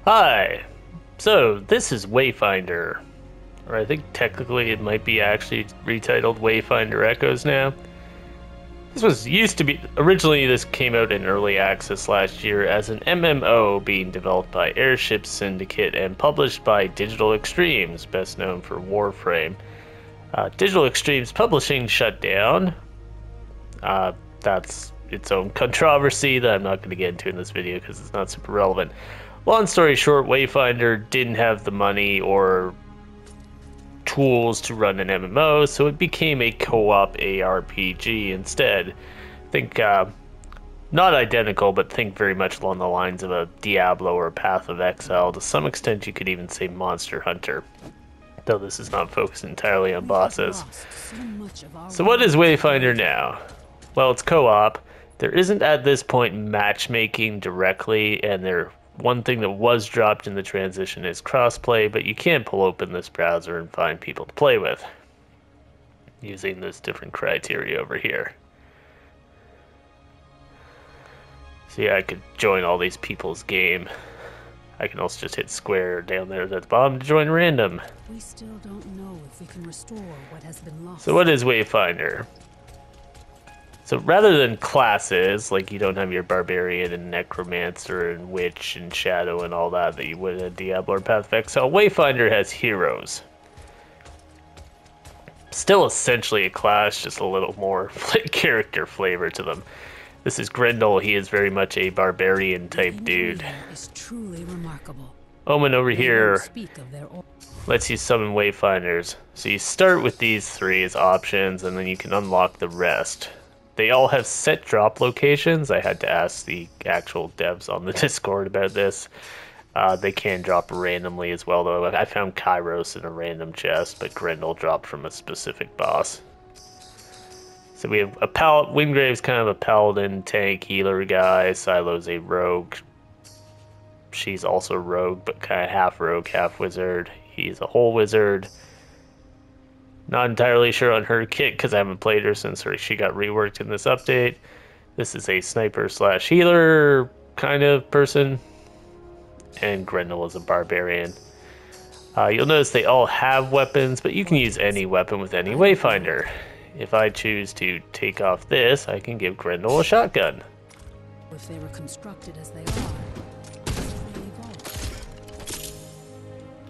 Hi! So, this is Wayfinder. Or I think technically it might be actually retitled Wayfinder Echoes now. This was used to be... Originally this came out in early access last year as an MMO being developed by Airship Syndicate and published by Digital Extremes, best known for Warframe. Digital Extremes Publishing shut down. That's its own controversy that I'm not going to get into in this video because it's not super relevant. Long story short, Wayfinder didn't have the money or tools to run an MMO, so it became a co-op ARPG instead. Think, not identical, but think very much along the lines of a Diablo or a Path of Exile. To some extent, you could even say Monster Hunter, though this is not focused entirely on bosses. So what is Wayfinder now? Well, it's co-op. There isn't at this point matchmaking directly, and one thing that was dropped in the transition is crossplay, but you can pull open this browser and find people to play with using this different criteria over here. So yeah, I could join all these people's game. I can also just hit square down there at the bottom to join random. We still don't know if we can restore what has been lost. So what is Wayfinder? So rather than classes, like you don't have your barbarian and necromancer and witch and shadow and all that you would in Diablo or Path of Exile, Wayfinder has heroes. Still essentially a class, just a little more character flavor to them. This is Grendel. He is very much a barbarian type dude. Is truly remarkable. Omen over here lets you summon Wayfinders. So you start with these three as options, and then you can unlock the rest. They all have set drop locations. I had to ask the actual devs on the Discord about this. They can drop randomly as well, though. I found Kairos in a random chest, but Grendel dropped from a specific boss. So we have a Wingrave's kind of a paladin tank healer guy. Silo's a rogue. She's also rogue, but kind of half rogue, half wizard. He's a whole wizard. Not entirely sure on her kit because I haven't played her since she got reworked in this update. This is a sniper slash healer kind of person. And Grendel is a barbarian. You'll notice they all have weapons, but you can use any weapon with any Wayfinder. If I choose to take off this, I can give Grendel a shotgun. If they were constructed as they are, they evolve.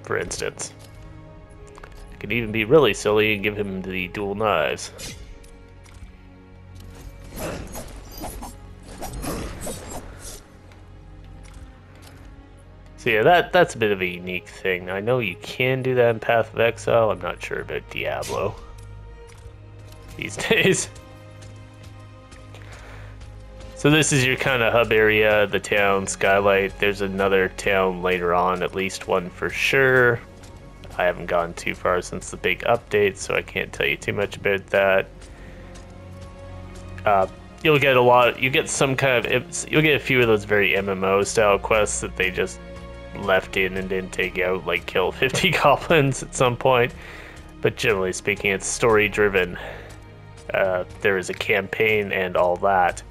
For instance. Could even be really silly and give him the dual knives. So yeah, that's a bit of a unique thing. I know you can do that in Path of Exile. I'm not sure about Diablo these days. So this is your kind of hub area, the town, Skylight. There's another town later on, at least one for sure. I haven't gone too far since the big update, so I can't tell you too much about that. You'll get you'll get a few of those very MMO style quests that they just left in and didn't take out, like kill 50 goblins at some point. But generally speaking, it's story driven. There is a campaign and all that.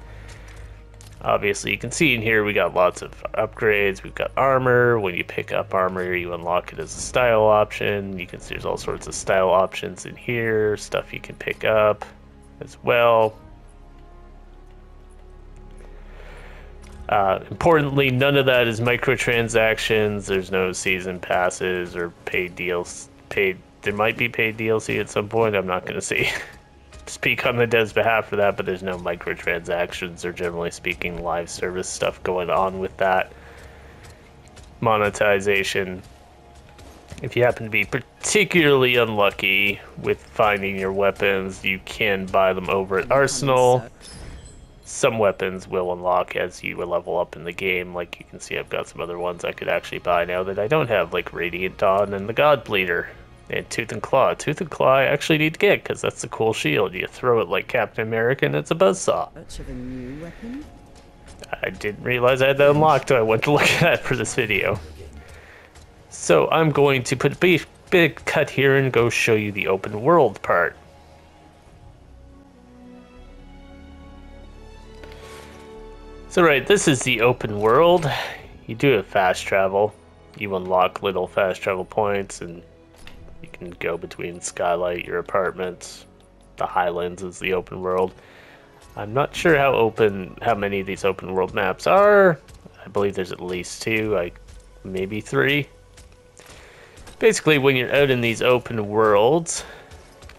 Obviously, you can see in here we got lots of upgrades. We've got armor. When you pick up armor, you unlock it as a style option. You can see there's all sorts of style options in here. Stuff you can pick up as well. Importantly, none of that is microtransactions. There's no season passes or paid deals. There might be paid DLC at some point. I'm not going to speak on the dev's behalf for that, but there's no microtransactions or, generally speaking, live service stuff going on with that. Monetization. If you happen to be particularly unlucky with finding your weapons, you can buy them over at Arsenal. Some weapons will unlock as you level up in the game. Like you can see, I've got some other ones I could actually buy now that I don't have, like Radiant Dawn and the God Bleeder. And Tooth and Claw. Tooth and Claw I actually need to get because that's the cool shield. You throw it like Captain America and it's a buzzsaw. Much of a new weapon? I didn't realize I had that unlocked until I went to look at that for this video. So I'm going to put a big cut here and go show you the open world part. So right, this is the open world. You do have fast travel. You unlock little fast travel points, and you can go between Skylight, your apartments. The Highlands is the open world. I'm not sure how many of these open world maps are. I believe there's at least 2, maybe 3. Basically, when you're out in these open worlds,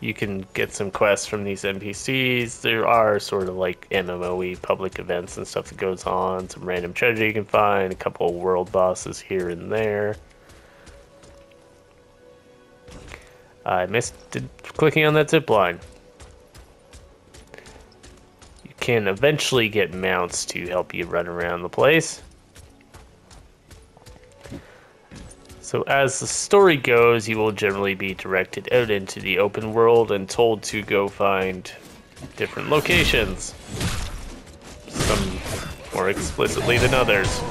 you can get some quests from these NPCs. There are sort of like MMO-y public events and stuff that goes on. Some random treasure you can find, a couple of world bosses here and there. I missed clicking on that zip line. You can eventually get mounts to help you run around the place. So as the story goes, you will generally be directed out into the open world and told to go find different locations. Some more explicitly than others.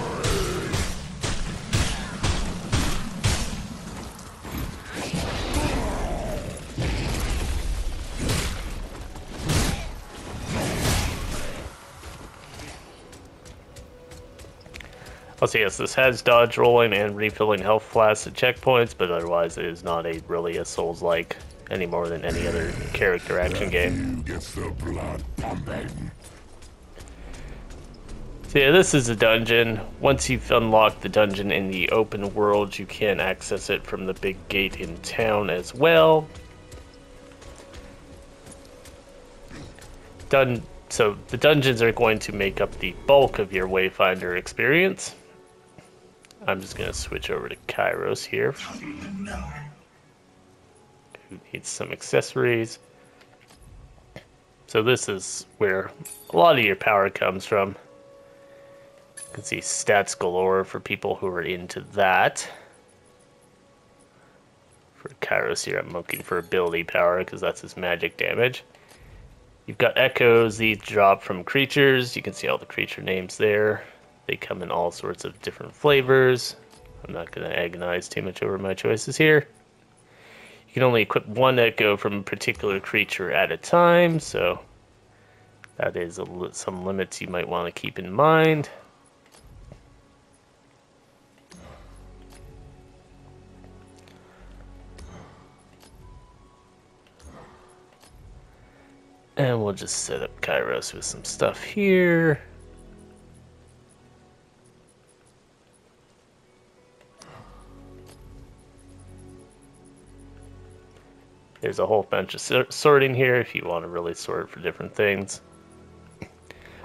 Also, yes, this has dodge rolling and refilling health flasks at checkpoints, but otherwise it is not really a Souls-like any more than any other character action game. So yeah, this is a dungeon. Once you've unlocked the dungeon in the open world, you can access it from the big gate in town as well. So the dungeons are going to make up the bulk of your Wayfinder experience. I'm just going to switch over to Kairos here, who needs some accessories. So this is where a lot of your power comes from. You can see stats galore for people who are into that. For Kairos here, I'm looking for ability power because that's his magic damage. You've got echoes, these drop from creatures. You can see all the creature names there. They come in all sorts of different flavors. I'm not going to agonize too much over my choices here. You can only equip 1 echo from a particular creature at a time, so that is some limits you might want to keep in mind. And we'll just set up Kairos with some stuff here. There's a whole bunch of sorting here if you want to really sort for different things.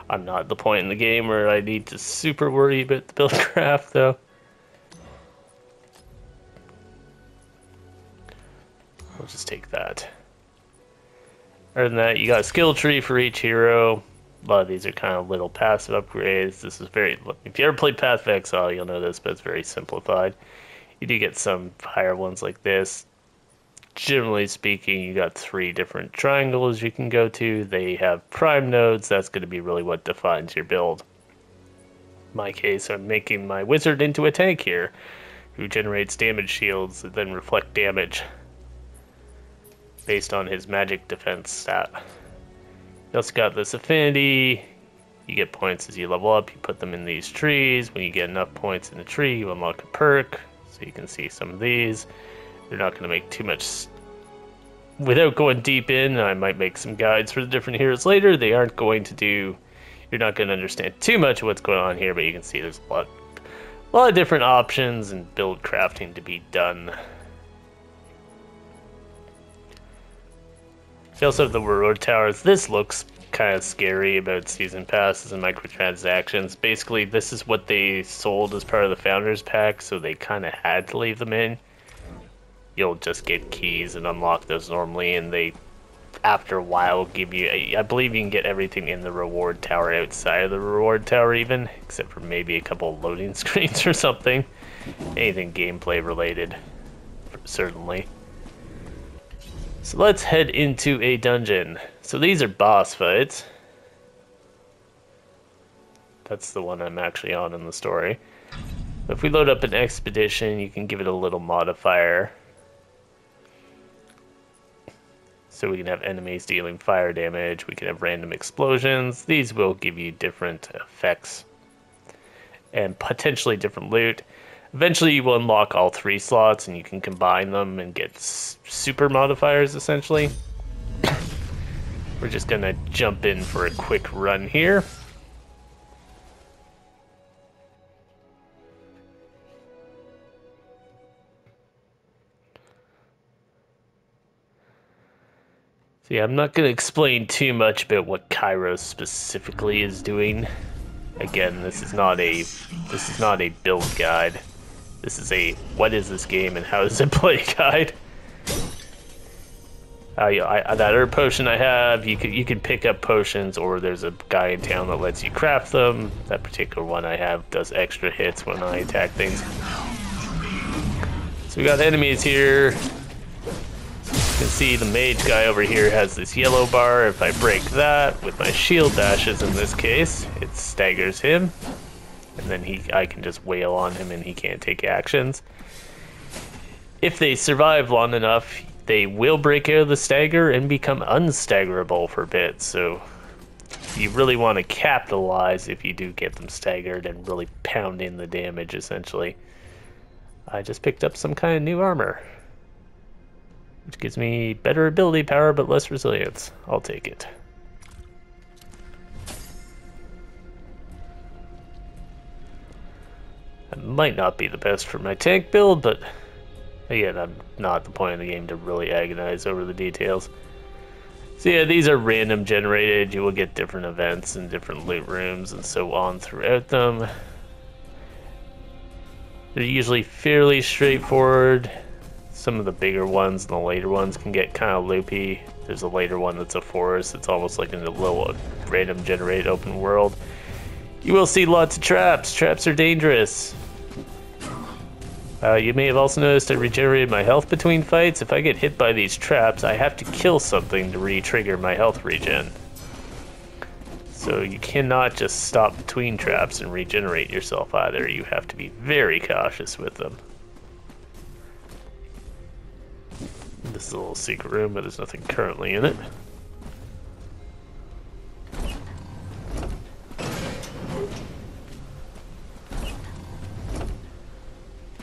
I'm not at the point in the game where I need to super worry about the buildcraft though. We'll just take that. Other than that, you got a skill tree for each hero. A lot of these are kind of little passive upgrades. This is if you ever played Path of Exile, you'll know this, but it's very simplified. You do get some higher ones like this. Generally speaking, you got 3 different triangles you can go to. They have prime nodes. That's going to be really what defines your build. In my case, I'm making my wizard into a tank here, who generates damage shields that then reflect damage based on his magic defense stat. You also got this affinity. You get points as you level up. You put them in these trees. When you get enough points in the tree, you unlock a perk. So you can see some of these. They're not going to make too much. Without going deep in, I might make some guides for the different heroes later. They aren't going to do. You're not going to understand too much of what's going on here, but you can see there's a lot of different options and build crafting to be done. We also have the reward towers. This looks kind of scary about season passes and microtransactions. Basically, this is what they sold as part of the Founders Pack, so they kind of had to leave them in. You'll just get keys and unlock those normally, and they, after a while, give you, I believe you can get everything in the reward tower outside of the reward tower even, except for maybe a couple of loading screens or something. Anything gameplay related, certainly. So let's head into a dungeon. So these are boss fights. That's the one I'm actually on in the story. If we load up an expedition, you can give it a little modifier. So we can have enemies dealing fire damage, we can have random explosions. These will give you different effects and potentially different loot. Eventually you will unlock all 3 slots and you can combine them and get super modifiers essentially. We're just gonna jump in for a quick run here. So yeah, I'm not gonna explain too much about what Kairos specifically is doing. Again, this is not a build guide. This is a what is this game and how does it play guide. That herb potion I have, you can pick up potions, or there's a guy in town that lets you craft them. That particular one I have does extra hits when I attack things. So we got enemies here. You can see the mage guy over here has this yellow bar. If I break that with my shield dashes in this case, it staggers him. And then I can just wail on him and he can't take actions. If they survive long enough, they will break out of the stagger and become unstaggerable for bits. So you really want to capitalize if you do get them staggered and really pound in the damage essentially. I just picked up some kind of new armor, which gives me better ability power but less resilience. I'll take it. That might not be the best for my tank build, but again, I'm not at the point of the game to really agonize over the details. So yeah, these are random generated. You will get different events and different loot rooms and so on throughout them. They're usually fairly straightforward. Some of the bigger ones and the later ones can get kind of loopy. There's a later one that's a forest. It's almost like in a little random generated open world. You will see lots of traps. Traps are dangerous. You may have also noticed I regenerated my health between fights. If I get hit by these traps, I have to kill something to re-trigger my health regen. So you cannot just stop between traps and regenerate yourself either. You have to be very cautious with them. This is a little secret room, but there's nothing currently in it.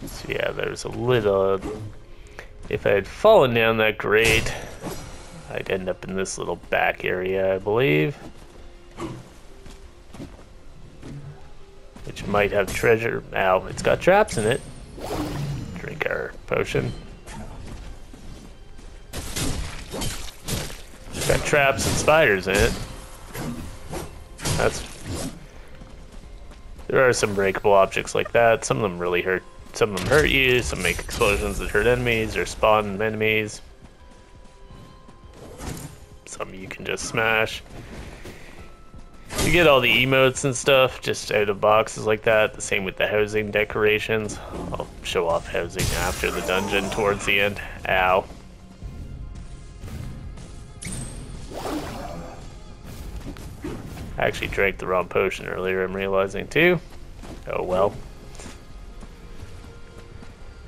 So yeah, there's a little... If I had fallen down that grate, I'd end up in this little back area, I believe. Which might have treasure. Ow, it's got traps in it. Drink our potion. It's got traps and spiders in it. There are some breakable objects like that. Some of them really hurt. Some of them hurt you. Some make explosions that hurt enemies or spawn enemies. Some you can just smash. You get all the emotes and stuff just out of boxes like that. The same with the housing decorations. I'll show off housing after the dungeon towards the end. Ow. I actually drank the wrong potion earlier, I'm realizing too. Oh well.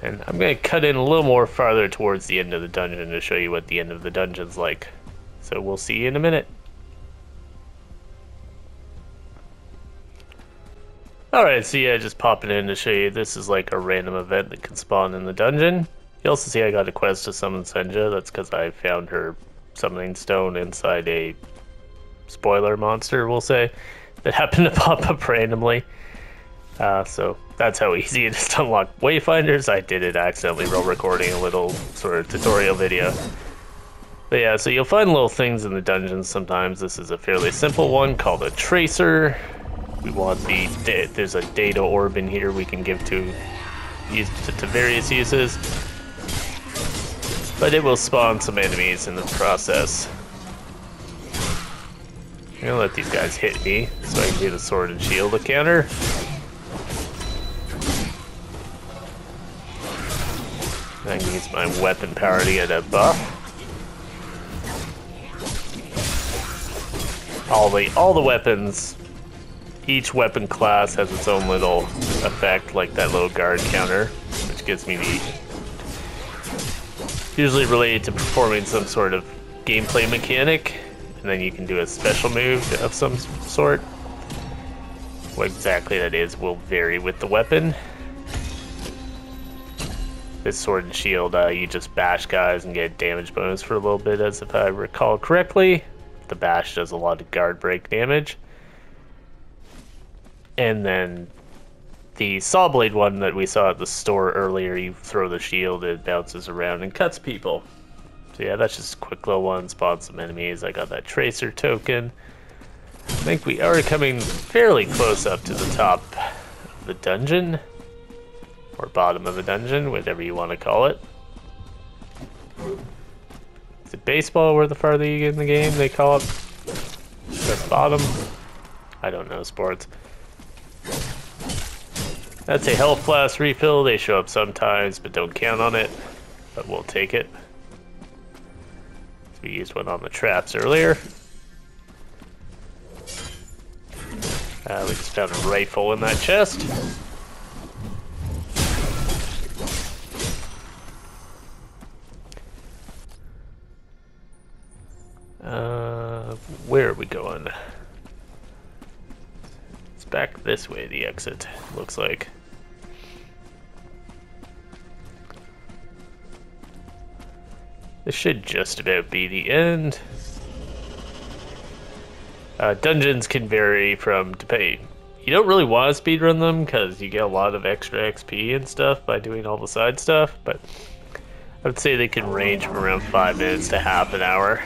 And I'm going to cut in a little more farther towards the end of the dungeon to show you what the end of the dungeon's like. So we'll see you in a minute. Alright, so yeah, just popping in to show you this is like a random event that can spawn in the dungeon. You also see I got a quest to summon Senja. That's because I found her summoning stone inside a spoiler monster, we'll say, that happened to pop up randomly. So that's how easy it is to unlock Wayfinders. I did it accidentally while recording a little sort of tutorial video. But yeah, so you'll find little things in the dungeons sometimes. This is a fairly simple one called a tracer. We want there's a data orb in here we can give to various uses. But it will spawn some enemies in the process. I'm gonna let these guys hit me so I can get a sword and shield to counter. I can use my weapon power to get a buff. All the weapons, each weapon class has its own little effect, like that little guard counter, which gives me usually related to performing some sort of gameplay mechanic, and then you can do a special move of some sort. What exactly that is will vary with the weapon. This sword and shield, you just bash guys and get damage bonus for a little bit, as if I recall correctly. The bash does a lot of guard break damage. And then the saw blade one that we saw at the store earlier, you throw the shield, it bounces around and cuts people. So yeah, that's just a quick little one, spawn some enemies. I got that tracer token. I think we are coming fairly close up to the top of the dungeon. Or bottom of the dungeon, whatever you want to call it. Is it baseball where the farther you get in the game they call it the bottom? I don't know sports. That's a health flask refill. They show up sometimes, but don't count on it. But we'll take it. We used one on the traps earlier. We just found a rifle in that chest. Where are we going? It's back this way, the exit, looks like. This should just about be the end. Dungeons can vary from depending. You don't really want to speedrun them because you get a lot of extra XP and stuff by doing all the side stuff, but I would say they can range from around 5 minutes to half an hour.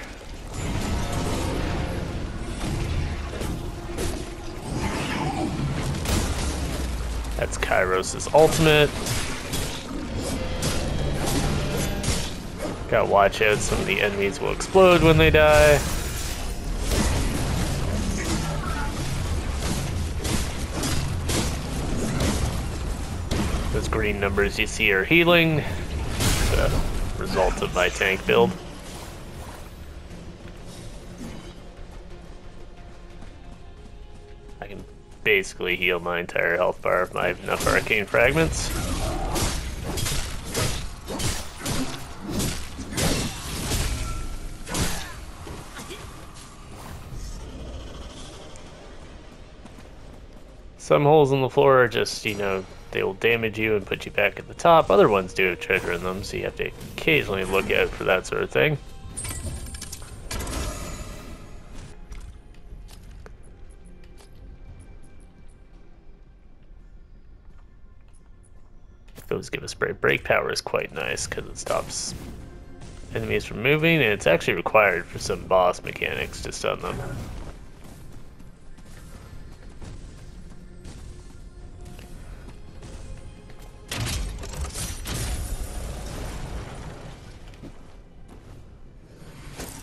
That's Kairos' ultimate. Gotta watch out, some of the enemies will explode when they die. Those green numbers you see are healing. It's a result of my tank build. I can basically heal my entire health bar if I have enough arcane fragments. Some holes in the floor are just, you know, they will damage you and put you back at the top. Other ones do have treasure in them, so you have to occasionally look out for that sort of thing. Those give us break. Break power is quite nice because it stops enemies from moving, and it's actually required for some boss mechanics to stun them.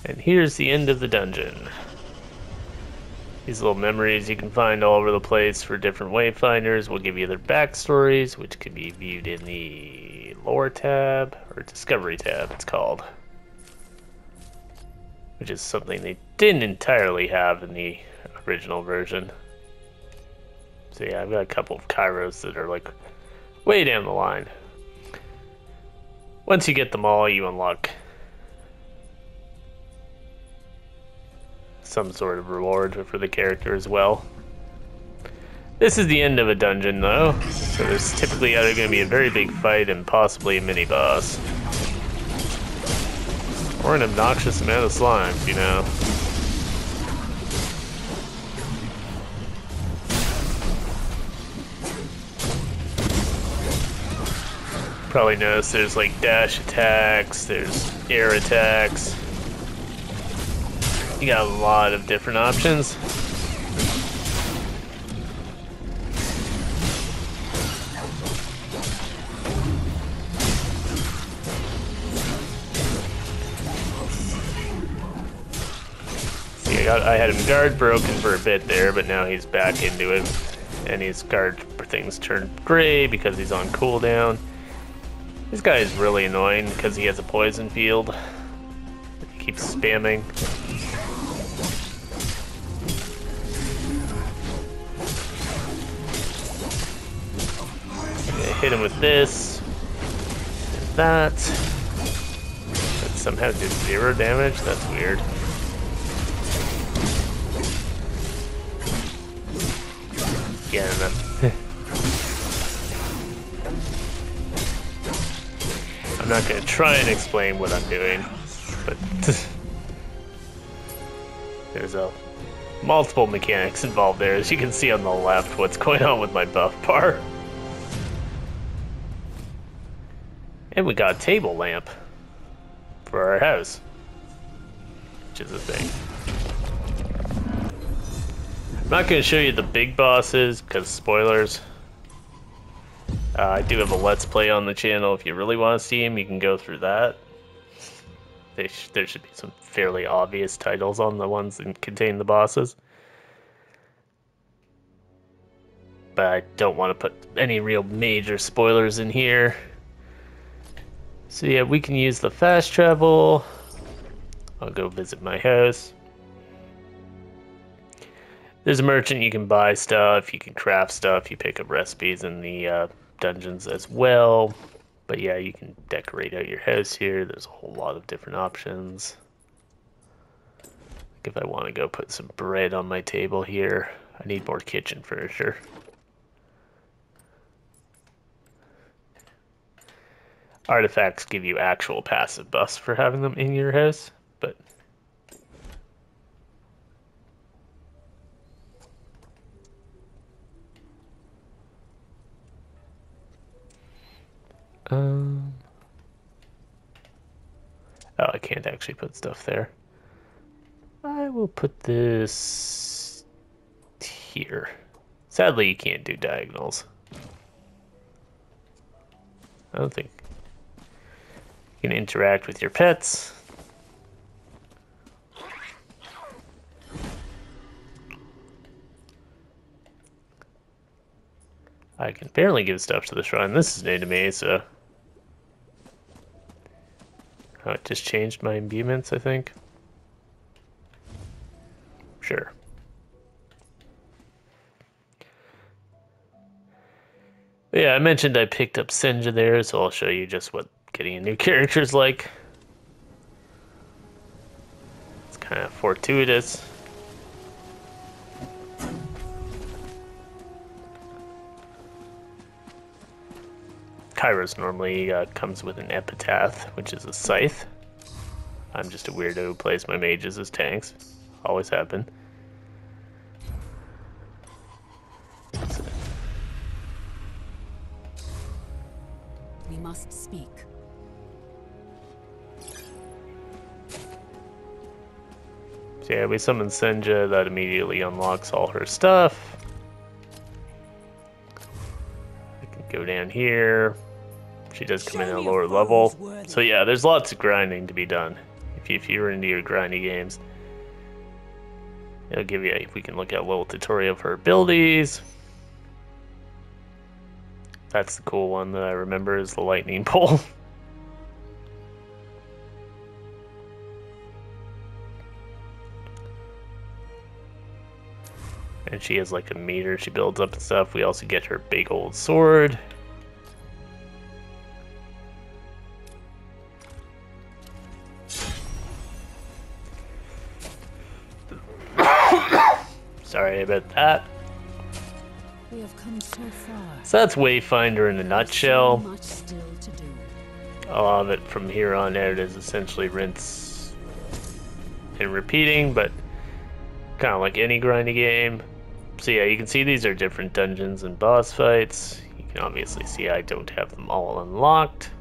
And here's the end of the dungeon. These little memories you can find all over the place for different Wayfinders will give you their backstories, which can be viewed in the lore tab, or discovery tab it's called. Which is something they didn't entirely have in the original version. So yeah, I've got a couple of Kairos that are like way down the line. Once you get them all, you unlock some sort of reward for the character as well. This is the end of a dungeon though, so there's typically either going to be a very big fight and possibly a mini boss. Or an obnoxious amount of slimes, you know. Probably notice there's like dash attacks, there's air attacks. You got a lot of different options. See, I had him guard broken for a bit there, but now he's back into it. And his guard things turned gray because he's on cooldown. This guy is really annoying because he has a poison field. He keeps spamming. Hit him with this, and that. That somehow did 0 damage? That's weird. Yeah, enough. I'm not going to try and explain what I'm doing, but there's multiple mechanics involved there. As you can see on the left, what's going on with my buff bar. And we got a table lamp for our house, which is a thing. I'm not going to show you the big bosses because spoilers. I do have a Let's Play on the channel. If you really want to see them, you can go through that. There should be some fairly obvious titles on the ones that contain the bosses. But I don't want to put any real major spoilers in here. So yeah, we can use the fast travel. I'll go visit my house. There's a merchant, you can buy stuff, you can craft stuff, you pick up recipes in the dungeons as well. But yeah, you can decorate out your house here. There's a whole lot of different options. Like if I want to go put some bread on my table here, I need more kitchen furniture. Artifacts give you actual passive buffs for having them in your house, but oh, I can't actually put stuff there. I will put this here. Sadly, you can't do diagonals. I don't think you can interact with your pets. I can apparently give stuff to the shrine. This is new to me, so... Oh, it just changed my imbuements, I think. Sure. But yeah, I mentioned I picked up Senja there, so I'll show you just what getting a new character is like. It's kind of fortuitous. Kairos normally comes with an epitaph, which is a scythe. I'm just a weirdo who plays my mages as tanks. Always have been. We must speak. So yeah, we summon Senja, that immediately unlocks all her stuff. I can go down here. She does come in at a lower level. So yeah, there's lots of grinding to be done. If you're into your grindy games. It'll give you, if we can look at a little tutorial of her abilities. That's the cool one that I remember is the lightning pole. And she has like a meter she builds up and stuff. We also get her big old sword. Sorry about that. We have come so far. So that's Wayfinder in a nutshell. So much still to do. A lot of it from here on out is essentially rinse and repeating, but kind of like any grindy game. So yeah, you can see these are different dungeons and boss fights. You can obviously see I don't have them all unlocked.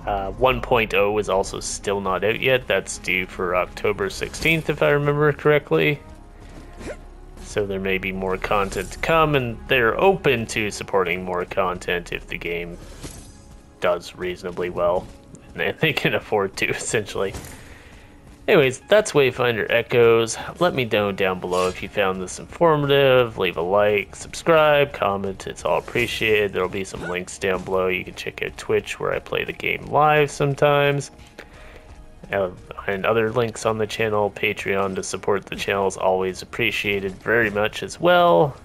1.0 is also still not out yet. That's due for October 16th, if I remember correctly. So there may be more content to come, and they're open to supporting more content if the game does reasonably well. And they can afford to, essentially. Anyways, that's Wayfinder Echoes. Let me know down below if you found this informative. Leave a like, subscribe, comment. It's all appreciated. There'll be some links down below. You can check out Twitch, where I play the game live sometimes. And other links on the channel. Patreon to support the channel is always appreciated very much as well.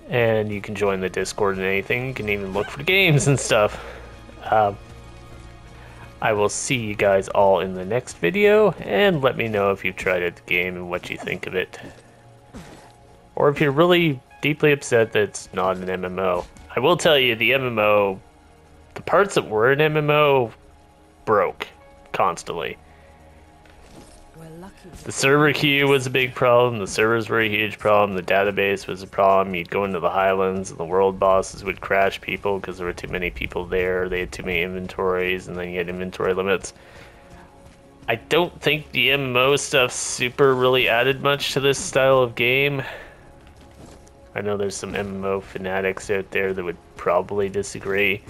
And you can join the Discord and anything. You can even look for games and stuff. I will see you guys all in the next video, and let me know if you've tried out the game and what you think of it. Or if you're really deeply upset that it's not an MMO. I will tell you, the MMO, the parts that were in MMO broke constantly. The server queue was a big problem, the servers were a huge problem, the database was a problem. You'd go into the highlands and the world bosses would crash people because there were too many people there, they had too many inventories, and then you had inventory limits. I don't think the MMO stuff super really added much to this style of game. I know there's some MMO fanatics out there that would probably disagree.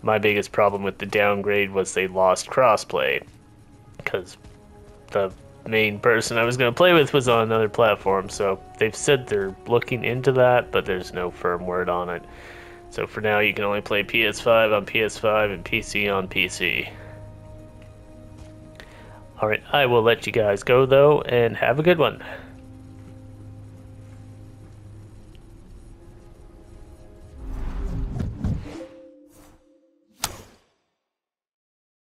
My biggest problem with the downgrade was they lost crossplay, because the main person I was going to play with was on another platform, so they've said they're looking into that, but there's no firm word on it. So for now you can only play PS5 on PS5 and PC on PC. Alright, I will let you guys go though, and have a good one.